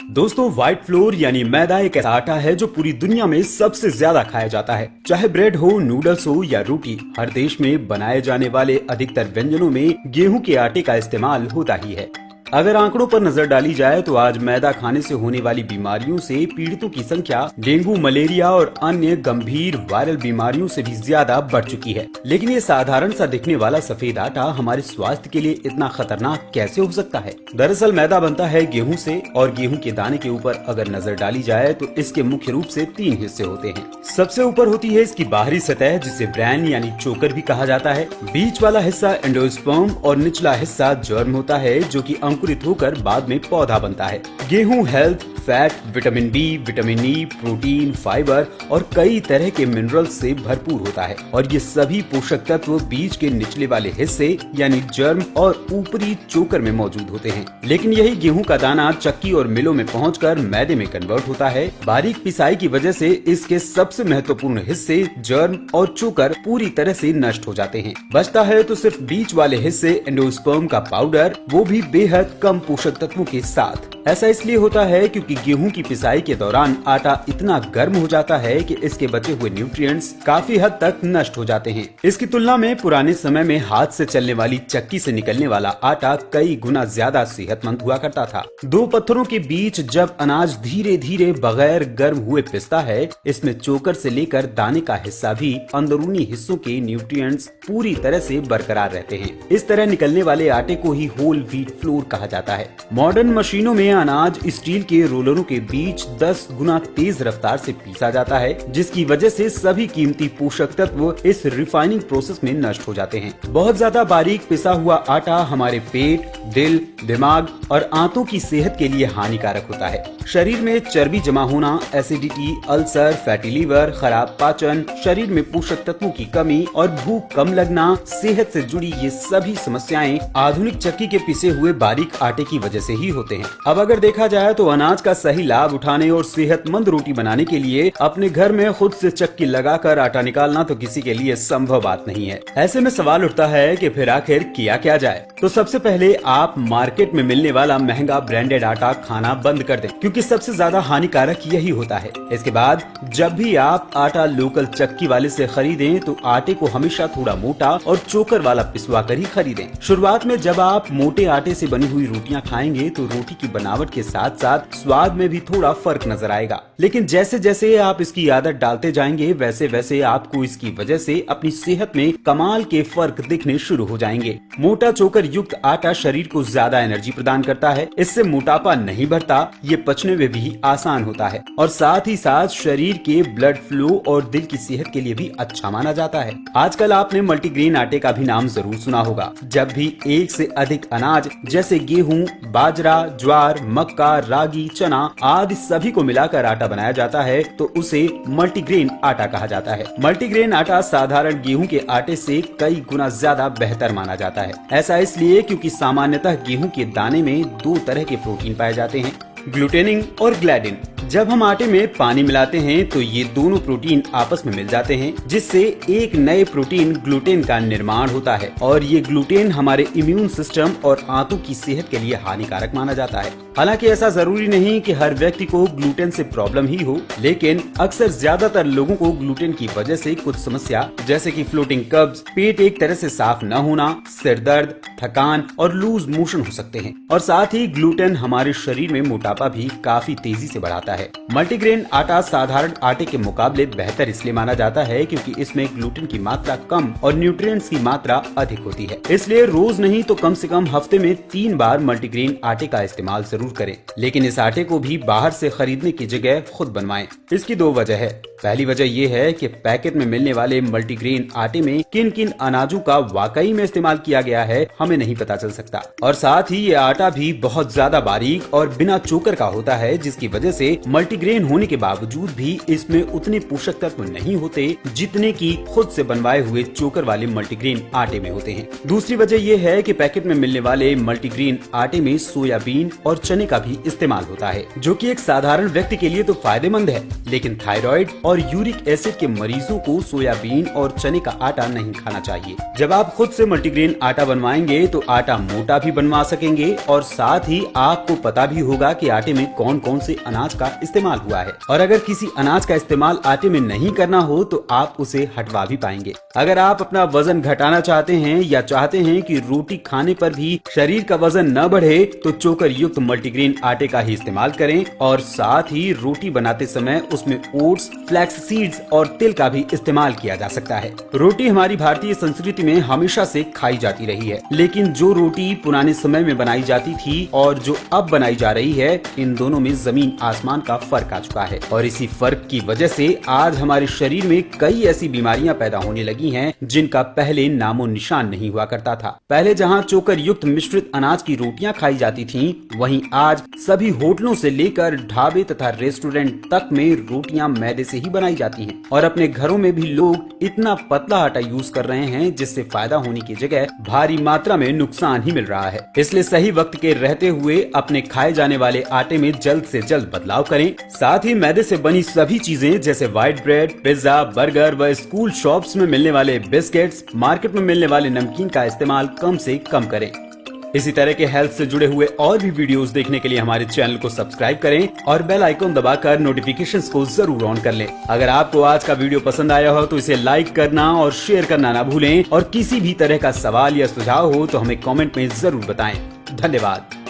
दोस्तों, white floor यानी मैदा एक ऐसा आटा है जो पूरी दुनिया में सबसे ज्यादा खाया जाता है। चाहे ब्रेड हो, नूडल्स हो या रोटी, हर देश में बनाए जाने वाले अधिकतर व्यंजनों में गेहूं के आटे का इस्तेमाल होता ही है। अगर आंकड़ों पर नजर डाली जाए तो आज मैदा खाने से होने वाली बीमारियों से पीड़ितों की संख्या डेंगू, मलेरिया और अन्य गंभीर वायरल बीमारियों से भी ज्यादा बढ़ चुकी है। लेकिन ये साधारण सा दिखने वाला सफेद आटा हमारे स्वास्थ्य के लिए इतना खतरनाक कैसे हो सकता है? दरअसल मैदा बनता है गेहूं से, और गेहूं के दाने के ऊपर अगर नजर डाली जाए तो इसके मुख्य रूप से 3 हिस्से होते हैं। सबसे ऊपर होती है इसकी बाहरी सतह, जिसे ब्रैन यानी चोकर भी कहा जाता है। बीच वाला हिस्सा एंडोस्पर्म और निचला हिस्सा जर्म होता है, जो कि अंकुरित होकर बाद में पौधा बनता है। गेहूं health, fat, vitamin B, vitamin E, protein, fibre और कई तरह के मिनरल्स से भरपूर होता है, और ये सभी पोषक तत्व बीज के निचले वाले हिस्से यानी जर्म और ऊपरी चोकर में मौजूद होते हैं। लेकिन यही गेहूं का दाना चक्की और मिलों में पहुंचकर मैदे में कन्वर्ट होता है। बारीक पिसाई की वजह से इसके सबसे महत्वपूर्ण हिस्से जर्म और चोकर पूरी तरह से नष्ट हो जाते हैं। बचता है तो सिर्फ बीच वाले हिस्से एंडोस्पर्म का पाउडर, वो भी बेहद कम पोषक तत्वों के साथ। ऐसा इसलिए होता है क्योंकि गेहूं की पिसाई के दौरान आटा इतना गर्म हो जाता है कि इसके बचे हुए न्यूट्रिएंट्स काफी हद तक नष्ट हो जाते हैं। इसकी तुलना में पुराने समय में हाथ से चलने वाली चक्की से निकलने वाला आटा कई गुना ज्यादा सेहतमंद हुआ करता था। 2 पत्थरों के बीच जब अनाज धीरे धीरे बगैर गर्म हुए पिसता है, इसमें चोकर से लेकर दाने का हिस्सा भी अंदरूनी हिस्सों के न्यूट्रिएंट्स पूरी तरह से बरकरार रहते हैं। इस तरह निकलने वाले आटे को ही होल व्हीट फ्लोर कहा जाता है। मॉडर्न मशीनों में अनाज स्टील के रोलरों के बीच 10 गुना तेज रफ्तार से पीसा जाता है, जिसकी वजह से सभी कीमती पोषक तत्व इस रिफाइनिंग प्रोसेस में नष्ट हो जाते हैं। बहुत ज्यादा बारीक पिसा हुआ आटा हमारे पेट, दिल, दिमाग और आंतों की सेहत के लिए हानिकारक होता है। शरीर में चर्बी जमा होना, एसिडिटी, अल्सर, फैटी लीवर, खराब पाचन, शरीर में पोषक तत्वों की कमी और भूख कम लगना, सेहत से जुड़ी ये सभी समस्याएं आधुनिक चक्की के पिसे हुए बारीक आटे की वजह से ही होते हैं। अब अगर देखा जाए तो अनाज का सही लाभ उठाने और सेहतमंद रोटी बनाने के लिए अपने घर में खुद से चक्की लगाकर आटा निकालना तो किसी के लिए संभव बात नहीं है। ऐसे में सवाल उठता है कि फिर आखिर किया क्या जाए? तो सबसे पहले आप मार्केट में मिलने वाला महंगा ब्रांडेड आटा खाना बंद कर दें, क्योंकि सबसे ज्यादा हानिकारक यही होता है। इसके बाद जब भी आप आटा लोकल चक्की वाले से खरीदें तो आटे को हमेशा थोड़ा मोटा और चोकर वाला पिसवा कर ही खरीदें। शुरुआत में जब आप मोटे आटे से बनी हुई रोटियां खाएंगे तो रोटी की बनावट के साथ साथ स्वाद में भी थोड़ा फर्क नजर आएगा। लेकिन जैसे जैसे आप इसकी आदत डालते जाएंगे, वैसे वैसे आपको इसकी वजह से अपनी सेहत में कमाल के फर्क दिखने शुरू हो जाएंगे। मोटा चोकर युक्त आटा शरीर को ज्यादा एनर्जी प्रदान करता है, इससे मोटापा नहीं बढ़ता, ये पचने में भी आसान होता है और साथ ही साथ शरीर के ब्लड फ्लो और दिल की सेहत के लिए भी अच्छा माना जाता है। आजकल आपने मल्टीग्रेन आटे का भी नाम जरूर सुना होगा। जब भी एक से अधिक अनाज जैसे गेहूं, बाजरा, ज्वार, मक्का, रागी, चना आदि सभी को मिलाकर आटा बनाया जाता है तो उसे मल्टीग्रेन आटा कहा जाता है। मल्टीग्रेन आटा साधारण गेहूं के आटे से कई गुना ज्यादा बेहतर माना जाता है। ऐसा इसलिए क्योंकि सामान्यतः गेहूं के दाने में 2 तरह के प्रोटीन पाए जाते हैं, ग्लूटेनिन और ग्लाइडिन। जब हम आटे में पानी मिलाते हैं तो ये दोनों प्रोटीन आपस में मिल जाते हैं, जिससे एक नए प्रोटीन ग्लूटेन का निर्माण होता है, और ये ग्लूटेन हमारे इम्यून सिस्टम और आंतों की सेहत के लिए हानिकारक माना जाता है। हालांकि ऐसा जरूरी नहीं कि हर व्यक्ति को ग्लूटेन से प्रॉब्लम ही हो, लेकिन अक्सर ज्यादातर लोगों को ग्लूटेन की वजह से कुछ समस्या जैसे कि फ्लोटिंग कब्ज, पेट एक तरह से साफ न होना, सिर दर्द, थकान और लूज मोशन हो सकते हैं। और साथ ही ग्लूटेन हमारे शरीर में मोटापा भी काफी तेजी से बढ़ाता है। मल्टीग्रेन आटा साधारण आटे के मुकाबले बेहतर इसलिए माना जाता है क्योंकि इसमें ग्लूटेन की मात्रा कम और न्यूट्रिएंट्स की मात्रा अधिक होती है। इसलिए रोज नहीं तो कम से कम हफ्ते में 3 बार मल्टीग्रेन आटे का इस्तेमाल जरूर करें। लेकिन इस आटे को भी बाहर से खरीदने की जगह खुद बनवाएं। इसकी 2 वजह है। पहली वजह यह है कि पैकेट में मिलने वाले मल्टीग्रेन आटे में किन किन अनाजों का वाकई में इस्तेमाल किया गया है हमें नहीं पता चल सकता, और साथ ही ये आटा भी बहुत ज्यादा बारीक और बिना चोकर का होता है, जिसकी वजह से मल्टीग्रेन होने के बावजूद भी इसमें उतने पोषक तत्व नहीं होते जितने की खुद से बनवाए हुए चोकर वाले मल्टीग्रेन आटे में होते हैं। दूसरी वजह यह है कि पैकेट में मिलने वाले मल्टीग्रेन आटे में सोयाबीन और चने का भी इस्तेमाल होता है, जो कि एक साधारण व्यक्ति के लिए तो फायदेमंद है, लेकिन थायराइड और यूरिक एसिड के मरीजों को सोयाबीन और चने का आटा नहीं खाना चाहिए। जब आप खुद से मल्टीग्रेन आटा बनवाएंगे तो आटा मोटा भी बनवा सकेंगे और साथ ही आपको पता भी होगा कि आटे में कौन कौन से अनाज का इस्तेमाल हुआ है, और अगर किसी अनाज का इस्तेमाल आटे में नहीं करना हो तो आप उसे हटवा भी पाएंगे। अगर आप अपना वजन घटाना चाहते हैं या चाहते हैं कि रोटी खाने पर भी शरीर का वजन न बढ़े तो चोकर युक्त मल्टीग्रेन आटे का ही इस्तेमाल करें, और साथ ही रोटी बनाते समय उसमें ओट्स, फ्लैक्स सीड्स और तिल का भी इस्तेमाल किया जा सकता है। रोटी हमारी भारतीय संस्कृति में हमेशा से खाई जाती रही है, लेकिन जो रोटी पुराने समय में बनाई जाती थी और जो अब बनाई जा रही है, इन दोनों में जमीन आसमान का फर्क आ चुका है, और इसी फर्क की वजह से आज हमारे शरीर में कई ऐसी बीमारियां पैदा होने लगी हैं जिनका पहले नामो निशान नहीं हुआ करता था। पहले जहां चोकर युक्त मिश्रित अनाज की रोटियां खाई जाती थीं, वहीं आज सभी होटलों से लेकर ढाबे तथा रेस्टोरेंट तक में रोटियां मैदे से ही बनाई जाती हैं, और अपने घरों में भी लोग इतना पतला आटा यूज कर रहे हैं जिससे फायदा होने की जगह भारी मात्रा में नुकसान ही मिल रहा है। इसलिए सही वक्त के रहते हुए अपने खाए जाने वाले आटे में जल्द से जल्द बदलाव करें। साथ ही मैदे से बनी सभी चीजें जैसे व्हाइट ब्रेड, पिज्जा, बर्गर व स्कूल शॉप्स में मिलने वाले बिस्किट्स, मार्केट में मिलने वाले नमकीन का इस्तेमाल कम से कम करें। इसी तरह के हेल्थ से जुड़े हुए और भी वीडियोस देखने के लिए हमारे चैनल को सब्सक्राइब करें और बेल आइकन दबाकर नोटिफिकेशंस को जरूर ऑन कर लें। अगर आपको आज का वीडियो पसंद आया हो तो इसे लाइक करना और शेयर करना ना भूलें, और किसी भी तरह का सवाल या सुझाव हो तो हमें कमेंट में जरूर बताएं। धन्यवाद।